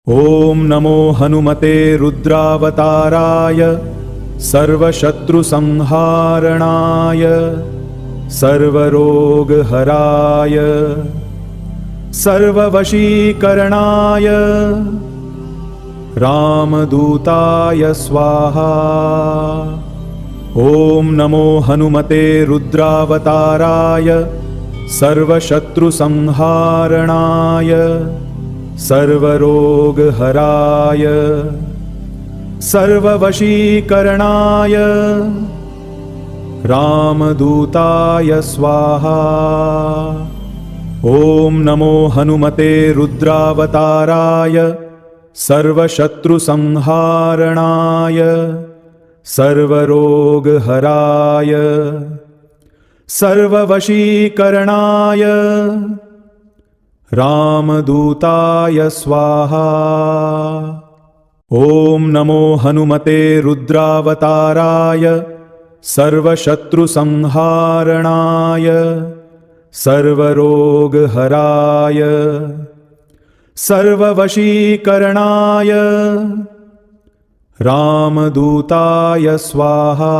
ॐ नमो हनुमते रुद्रावताराय सर्वशत्रुसंहारणाय सर्वरोगहराय सर्ववशीकरणाय रामदूताय स्वाहा। ॐ नमो हनुमते रुद्रावताराय सर्वशत्रुसंहारणाय सर्वरोगहराय सर्ववशीकरणाय रामदूताय स्वाहा। ॐ नमो हनुमते रुद्रावताराय सर्वशत्रुसंहारणाय सर्वरोगहराय सर्ववशीकरणाय रामदूताय स्वाहा। ॐ नमो हनुमते रुद्रावताराय सर्वशत्रुसंहारणाय सर्वरोगहराय सर्ववशीकरणाय रामदूताय स्वाहा।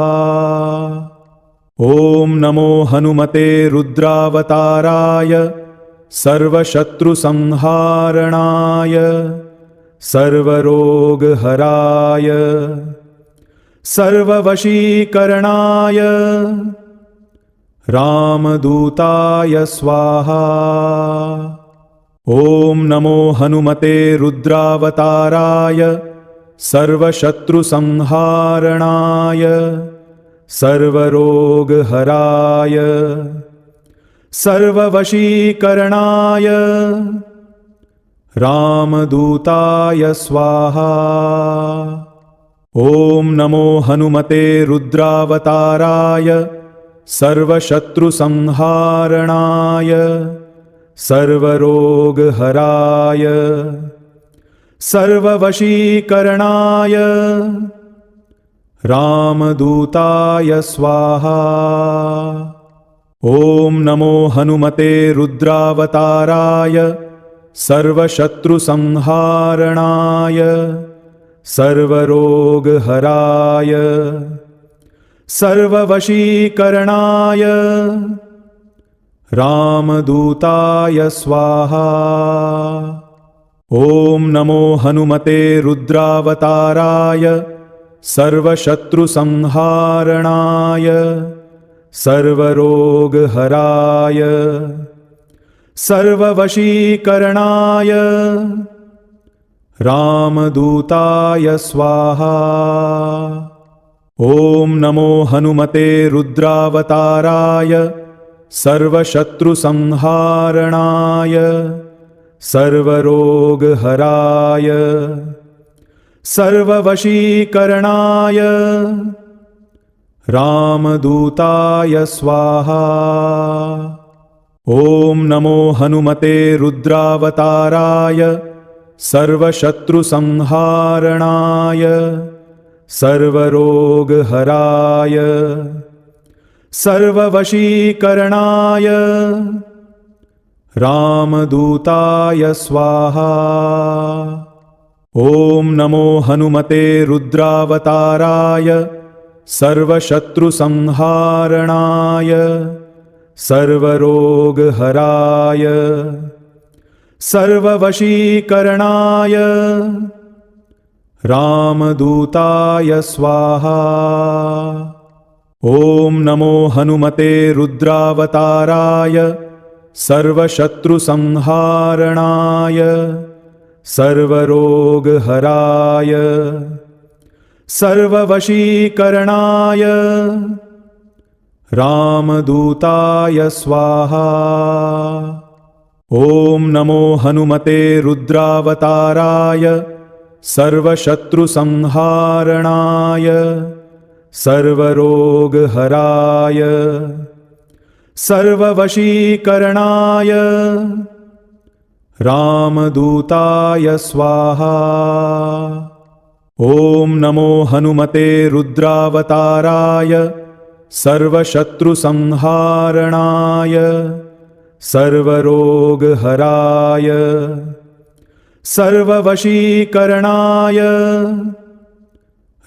ॐ नमो हनुमते रुद्रावताराय सर्वशत्रुसंहारणाय सर्वरोगहराय सर्ववशीकरणाय रामदूताय स्वाहा। ॐ नमो हनुमते रुद्रावताराय सर्वशत्रुसंहारणाय सर्वरोगहराय सर्ववशीकरणाय रामदूताय स्वाहा। ॐ नमो हनुमते रुद्रावताराय सर्वशत्रुसंहारणाय सर्वरोगहराय सर्ववशीकरणाय रामदूताय स्वाहा। ॐ नमो हनुमते रुद्रावताराय सर्वशत्रुसंहारणाय सर्वरोगहराय सर्ववशीकरणाय रामदूताय स्वाहा। ॐ नमो हनुमते रुद्रावताराय सर्वशत्रुसंहारणाय सर्वरोगहराय सर्ववशीकरणाय रामदूताय स्वाहा। ॐ नमो हनुमते रुद्रावताराय सर्वशत्रुसंहारणाय सर्वरोगहराय सर्ववशीकरणाय रामदूताय स्वाहा। ॐ नमो हनुमते रुद्रावताराय सर्वशत्रुसंहारणाय सर्वरोगहराय सर्ववशीकरणाय रामदूताय स्वाहा। ॐ नमो हनुमते रुद्रावताराय सर्वशत्रुसंहारणाय सर्वरोगहराय सर्ववशीकरणाय रामदूताय स्वाहा। ॐ नमो हनुमते रुद्रावताराय सर्वशत्रुसंहारणाय सर्वरोगहराय सर्ववशीकरणाय रामदूताय स्वाहा। ॐ नमो हनुमते रुद्रावताराय सर्वशत्रुसंहारणाय सर्वरोगहराय सर्ववशीकरणाय रामदूताय स्वाहा। ॐ नमो हनुमते रुद्रावताराय सर्वशत्रुसंहारणाय सर्वरोगहराय सर्ववशीकरणाय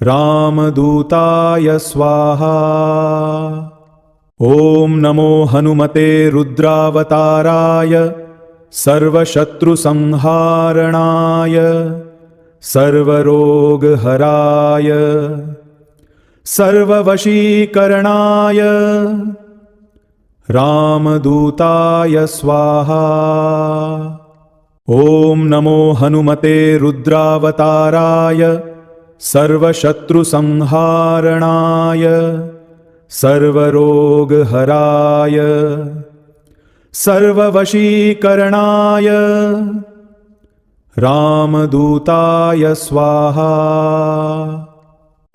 रामदूताय स्वाहा। ॐ नमो हनुमते रुद्रावताराय सर्वशत्रुसंहारणाय सर्वरोगहराय सर्ववशीकरणाय रामदूताय स्वाहा। ॐ नमो हनुमते रुद्रावताराय सर्वशत्रुसंहारणाय सर्वरोगहराय सर्ववशीकरणाय रामदूताय स्वाहा।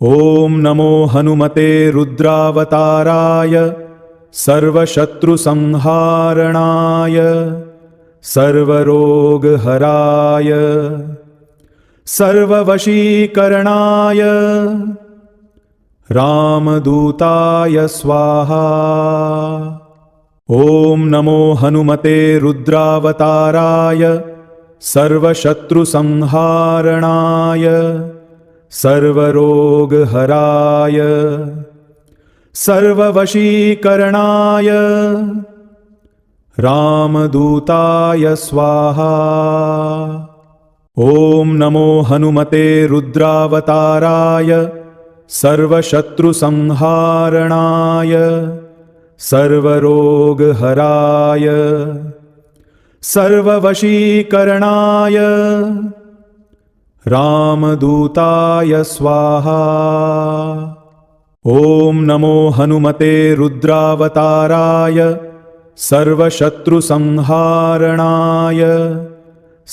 ॐ नमो हनुमते रुद्रावताराय सर्वशत्रुसंहारणाय सर्वरोगहराय सर्ववशीकरणाय रामदूताय स्वाहा। ॐ नमो हनुमते रुद्रावताराय सर्वशत्रुसंहारणाय सर्वरोगहराय सर्ववशीकरणाय रामदूताय स्वाहा। ॐ नमो हनुमते रुद्रावताराय सर्वशत्रुसंहारणाय सर्वरोगहराय सर्ववशीकरणाय रामदूताय स्वाहा। ॐ नमो हनुमते रुद्रावताराय सर्वशत्रुसंहारणाय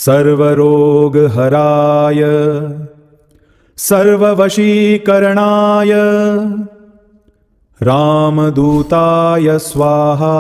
सर्वरोगहराय सर्ववशीकरणाय रामदूताय स्वाहा।